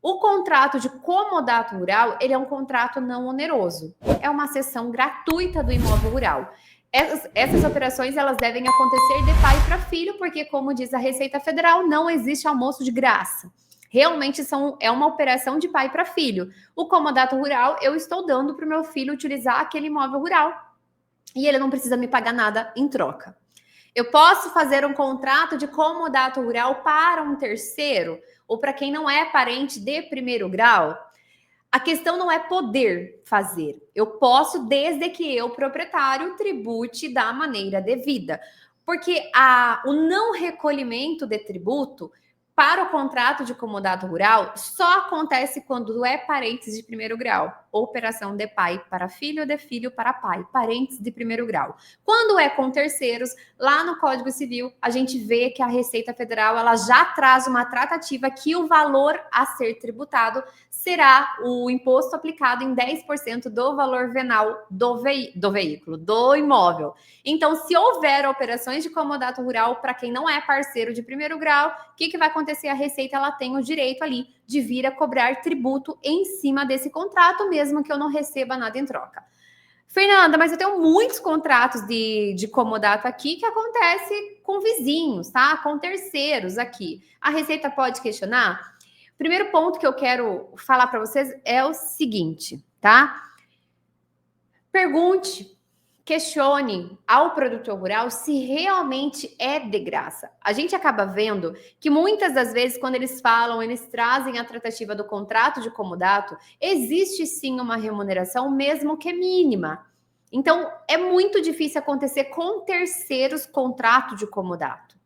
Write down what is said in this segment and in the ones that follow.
O contrato de comodato rural, ele é um contrato não oneroso. É uma cessão gratuita do imóvel rural. Essas operações, elas devem acontecer de pai para filho, porque, como diz a Receita Federal, não existe almoço de graça. Realmente é uma operação de pai para filho. O comodato rural, eu estou dando para o meu filho utilizar aquele imóvel rural. E ele não precisa me pagar nada em troca. Eu posso fazer um contrato de comodato rural para um terceiro ou para quem não é parente de primeiro grau? A questão não é poder fazer. Eu posso, desde que eu, proprietário, tribute da maneira devida. Porque o não recolhimento de tributo para o contrato de comodato rural só acontece quando é parentes de primeiro grau. Operação de pai para filho, de filho para pai. Parentes de primeiro grau. Quando é com terceiros, lá no Código Civil, a gente vê que a Receita Federal ela já traz uma tratativa que o valor a ser tributado será o imposto aplicado em 10% do valor venal do veículo, do imóvel. Então, se houver operações de comodato rural, para quem não é parceiro de primeiro grau, o que vai acontecer? A Receita ela tem o direito ali de vir a cobrar tributo em cima desse contrato, mesmo que eu não receba nada em troca. Fernanda, mas eu tenho muitos contratos de comodato aqui que acontece com vizinhos, tá? Com terceiros aqui. A Receita pode questionar? Primeiro ponto que eu quero falar para vocês é o seguinte, tá? Pergunte, questione ao produtor rural se realmente é de graça. A gente acaba vendo que muitas das vezes, quando eles falam, eles trazem a tratativa do contrato de comodato, existe sim uma remuneração, mesmo que mínima. Então, é muito difícil acontecer com terceiros contrato de comodato.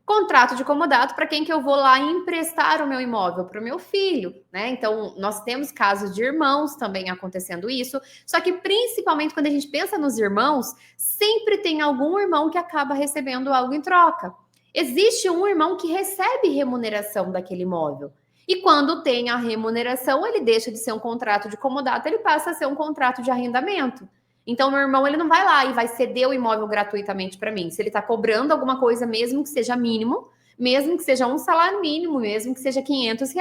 Contrato de comodato para quem que eu vou lá emprestar o meu imóvel para o meu filho, né? Então, nós temos casos de irmãos também acontecendo isso, só que principalmente quando a gente pensa nos irmãos, sempre tem algum irmão que acaba recebendo algo em troca. Existe um irmão que recebe remuneração daquele imóvel. E quando tem a remuneração, ele deixa de ser um contrato de comodato, ele passa a ser um contrato de arrendamento. Então, meu irmão, ele não vai lá e vai ceder o imóvel gratuitamente para mim. Se ele está cobrando alguma coisa, mesmo que seja mínimo, mesmo que seja um salário mínimo, mesmo que seja R$ 500,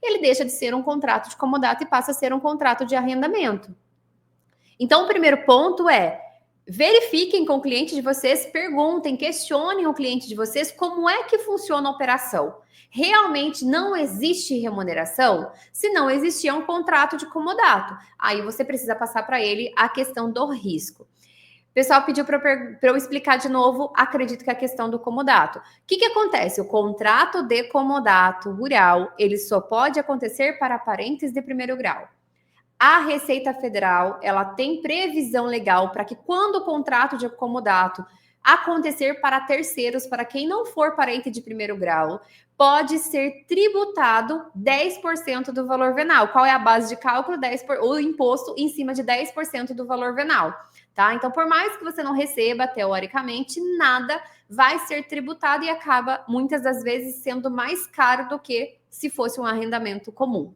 ele deixa de ser um contrato de comodato e passa a ser um contrato de arrendamento. Então, o primeiro ponto é: verifiquem com o cliente de vocês, perguntem, questionem o cliente de vocês como é que funciona a operação. Realmente não existe remuneração? Se não existir, é um contrato de comodato. Aí você precisa passar para ele a questão do risco. O pessoal pediu para eu explicar de novo, acredito que é a questão do comodato. O que acontece? O contrato de comodato rural, ele só pode acontecer para parentes de primeiro grau. A Receita Federal, ela tem previsão legal para que quando o contrato de comodato acontecer para terceiros, para quem não for parente de primeiro grau, pode ser tributado 10% do valor venal. Qual é a base de cálculo? O imposto em cima de 10% do valor venal, tá? Então, por mais que você não receba, teoricamente, nada vai ser tributado e acaba, muitas das vezes, sendo mais caro do que se fosse um arrendamento comum.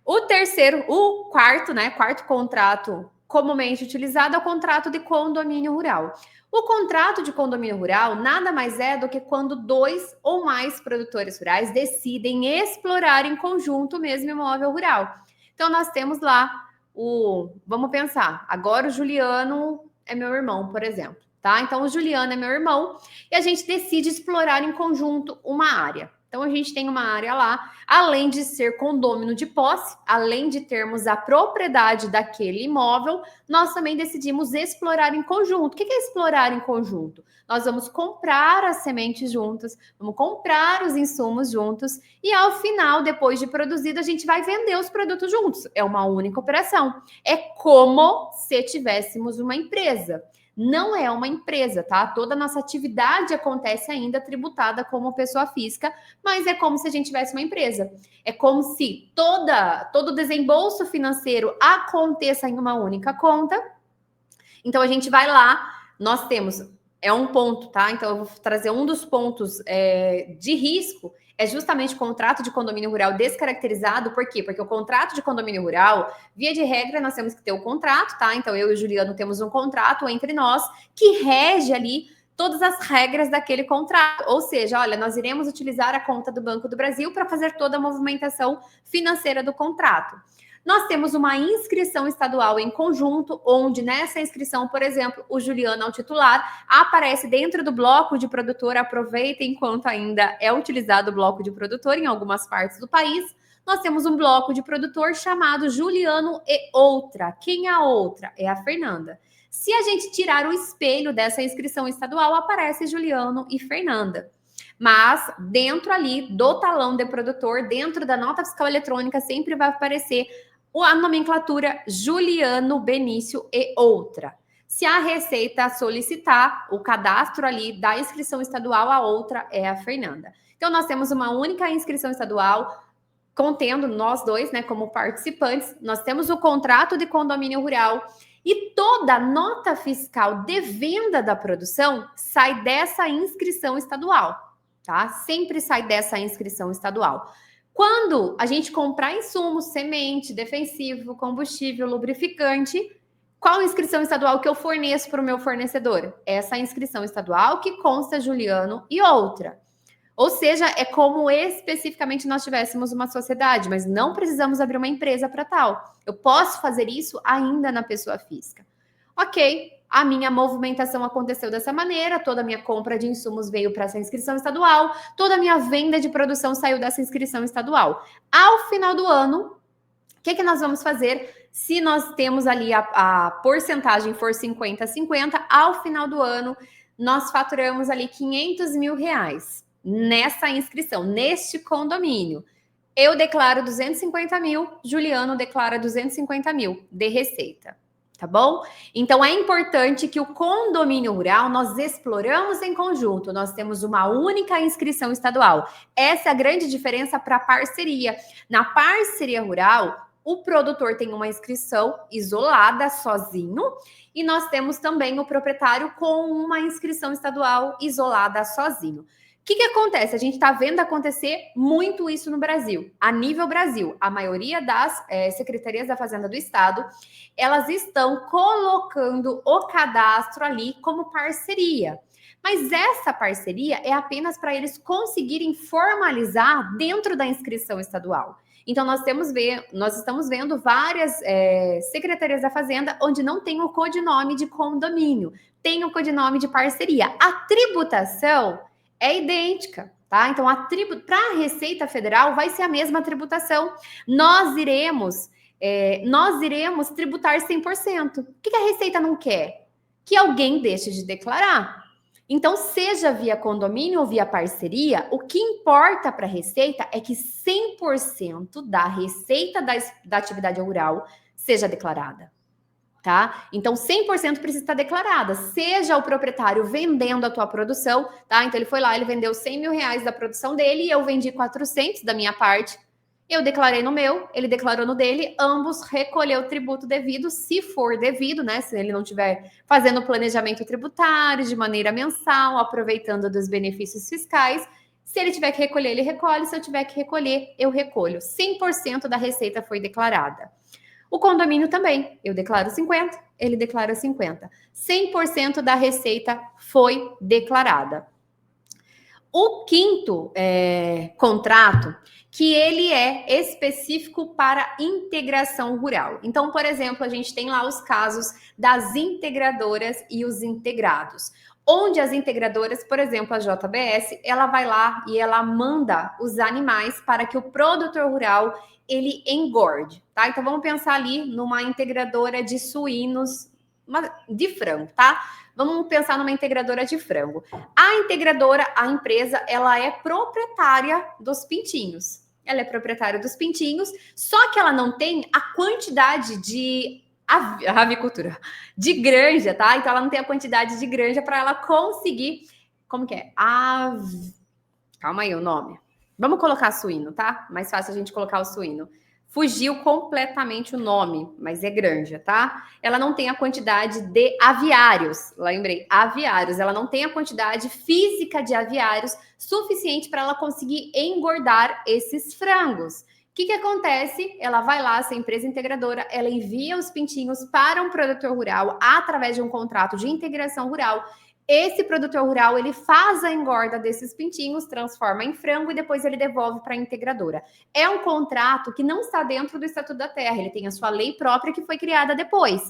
O quarto contrato comumente utilizado é o contrato de condomínio rural. O contrato de condomínio rural nada mais é do que quando 2 ou mais produtores rurais decidem explorar em conjunto o mesmo imóvel rural. Então, nós temos lá vamos pensar, agora o Juliano é meu irmão, por exemplo, tá? Então, o Juliano é meu irmão e a gente decide explorar em conjunto uma área. Então, a gente tem uma área lá, além de ser condômino de posse, além de termos a propriedade daquele imóvel, nós também decidimos explorar em conjunto. O que é explorar em conjunto? Nós vamos comprar as sementes juntas, vamos comprar os insumos juntos e, ao final, depois de produzido, a gente vai vender os produtos juntos. É uma única operação. É como se tivéssemos uma empresa. Não é uma empresa, tá? Toda a nossa atividade acontece ainda tributada como pessoa física, mas é como se a gente tivesse uma empresa. É como se todo o desembolso financeiro aconteça em uma única conta. Então, a gente vai lá, nós temos... É um ponto, tá? Então, eu vou trazer um dos pontos de risco, é justamente o contrato de condomínio rural descaracterizado. Por quê? Porque o contrato de condomínio rural, via de regra, nós temos que ter o contrato, tá? Então, eu e o Juliano temos um contrato entre nós que rege ali todas as regras daquele contrato. Ou seja, olha, nós iremos utilizar a conta do Banco do Brasil para fazer toda a movimentação financeira do contrato. Nós temos uma inscrição estadual em conjunto, onde nessa inscrição, por exemplo, o Juliano é o titular, aparece dentro do bloco de produtor, aproveita enquanto ainda é utilizado o bloco de produtor em algumas partes do país. Nós temos um bloco de produtor chamado Juliano e outra. Quem é a outra? É a Fernanda. Se a gente tirar o espelho dessa inscrição estadual, aparece Juliano e Fernanda. Mas dentro ali do talão de produtor, dentro da nota fiscal eletrônica, sempre vai aparecer a nomenclatura Juliano Benício e outra. Se a Receita solicitar o cadastro ali da inscrição estadual, a outra é a Fernanda. Então, nós temos uma única inscrição estadual, contendo nós dois, né, como participantes. Nós temos o contrato de condomínio rural e toda nota fiscal de venda da produção sai dessa inscrição estadual, tá? Sempre sai dessa inscrição estadual. Quando a gente comprar insumos, semente, defensivo, combustível, lubrificante, qual inscrição estadual que eu forneço para o meu fornecedor? Essa inscrição estadual que consta Juliano e outra. Ou seja, é como especificamente nós tivéssemos uma sociedade, mas não precisamos abrir uma empresa para tal. Eu posso fazer isso ainda na pessoa física. Ok, a minha movimentação aconteceu dessa maneira, toda a minha compra de insumos veio para essa inscrição estadual, toda a minha venda de produção saiu dessa inscrição estadual. Ao final do ano, o que nós vamos fazer? Se nós temos ali a porcentagem for 50-50, ao final do ano, nós faturamos ali R$500 mil nessa inscrição, neste condomínio. Eu declaro 250 mil, Juliano declara 250 mil de receita. Tá bom? Então, é importante que o condomínio rural nós exploramos em conjunto. Nós temos uma única inscrição estadual. Essa é a grande diferença para a parceria. Na parceria rural, o produtor tem uma inscrição isolada, sozinho, e nós temos também o proprietário com uma inscrição estadual isolada, sozinho. O que acontece? A gente está vendo acontecer muito isso no Brasil. A nível Brasil, a maioria das secretarias da Fazenda do Estado, elas estão colocando o cadastro ali como parceria. Mas essa parceria é apenas para eles conseguirem formalizar dentro da inscrição estadual. Então, nós estamos vendo várias secretarias da Fazenda onde não tem o codinome de condomínio, tem o codinome de parceria. A tributação é idêntica, tá? Então, para a Receita Federal vai ser a mesma tributação. Nós iremos tributar 100%. O que a Receita não quer? Que alguém deixe de declarar. Então, seja via condomínio ou via parceria, o que importa para a Receita é que 100% da receita da atividade rural seja declarada. Tá? Então, 100% precisa estar declarada, seja o proprietário vendendo a tua produção, tá? Então, ele foi lá, ele vendeu 100 mil reais da produção dele e eu vendi 400 da minha parte. Eu declarei no meu, ele declarou no dele, ambos recolheu o tributo devido, se for devido, né? Se ele não estiver fazendo planejamento tributário de maneira mensal, aproveitando dos benefícios fiscais. Se ele tiver que recolher, ele recolhe. Se eu tiver que recolher, eu recolho. 100% da receita foi declarada. O condomínio também. Eu declaro 50%, ele declara 50%. 100% da receita foi declarada. O quinto contrato, que ele é específico para integração rural. Então, por exemplo, a gente tem lá os casos das integradoras e os integrados. Onde as integradoras, por exemplo, a JBS, ela vai lá e ela manda os animais para que o produtor rural ele engorde, tá? Então, vamos pensar ali numa integradora de suínos, de frango, tá? Vamos pensar numa integradora de frango. A integradora, a empresa, ela é proprietária dos pintinhos. Ela é proprietária dos pintinhos, só que ela não tem a quantidade de avicultura, de granja, tá? Então, ela não tem a quantidade de granja para ela conseguir... Como que é? Calma aí o nome. Vamos colocar suíno, tá? Mais fácil a gente colocar o suíno. Fugiu completamente o nome, mas é granja, tá? Ela não tem a quantidade de aviários, lembrei, aviários. Ela não tem a quantidade física de aviários suficiente para ela conseguir engordar esses frangos. O que acontece? Ela vai lá, essa empresa integradora, ela envia os pintinhos para um produtor rural através de um contrato de integração rural. esse produtor rural, ele faz a engorda desses pintinhos, transforma em frango e depois ele devolve para a integradora. É um contrato que não está dentro do Estatuto da Terra, ele tem a sua lei própria que foi criada depois,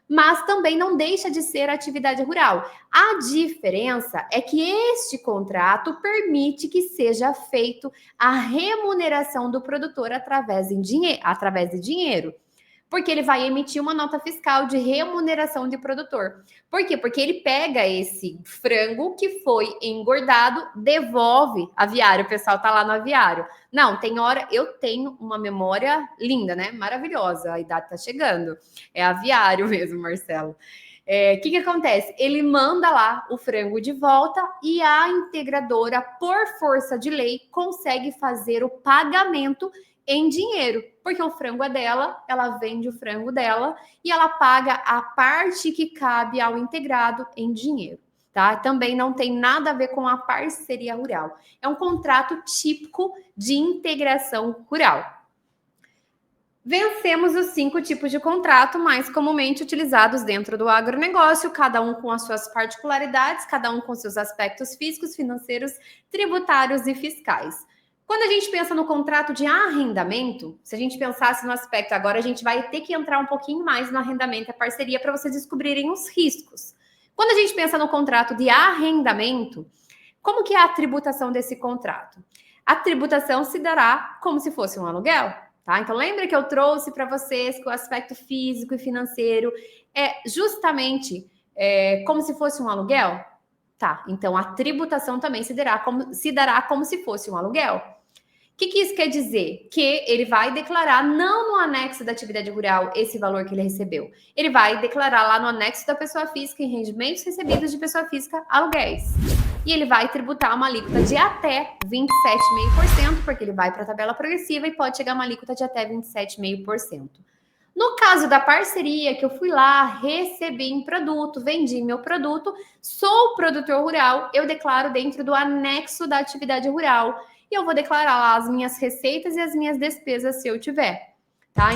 mas também não deixa de ser atividade rural. A diferença é que este contrato permite que seja feito a remuneração do produtor através de dinheiro. Porque ele vai emitir uma nota fiscal de remuneração de produtor. Por quê? Porque ele pega esse frango que foi engordado, devolve aviário. O pessoal tá lá no aviário. Não, tem hora, eu tenho uma memória linda, né? Maravilhosa. A idade tá chegando. É aviário mesmo, Marcelo. Que acontece? Ele manda lá o frango de volta e a integradora, por força de lei, consegue fazer o pagamento em dinheiro, porque o frango é dela, ela vende o frango dela e ela paga a parte que cabe ao integrado em dinheiro, tá? Também não tem nada a ver com a parceria rural. É um contrato típico de integração rural. Vencemos os 5 tipos de contrato mais comumente utilizados dentro do agronegócio, cada um com as suas particularidades, cada um com seus aspectos físicos, financeiros, tributários e fiscais. Quando a gente pensa no contrato de arrendamento, se a gente pensasse no aspecto, agora a gente vai ter que entrar um pouquinho mais no arrendamento e a parceria para vocês descobrirem os riscos. Quando a gente pensa no contrato de arrendamento, como que é a tributação desse contrato? A tributação se dará como se fosse um aluguel, tá? Então lembra que eu trouxe para vocês que o aspecto físico e financeiro é justamente como se fosse um aluguel? Tá, então a tributação também se dará como se fosse um aluguel. O que isso quer dizer? Que ele vai declarar, não no anexo da atividade rural, esse valor que ele recebeu. Ele vai declarar lá no anexo da pessoa física, em rendimentos recebidos de pessoa física, aluguéis. E ele vai tributar uma alíquota de até 27,5%, porque ele vai para a tabela progressiva e pode chegar a uma alíquota de até 27,5%. No caso da parceria, que eu fui lá, recebi um produto, vendi meu produto, sou produtor rural, eu declaro dentro do anexo da atividade rural. E eu vou declarar lá as minhas receitas e as minhas despesas se eu tiver, tá?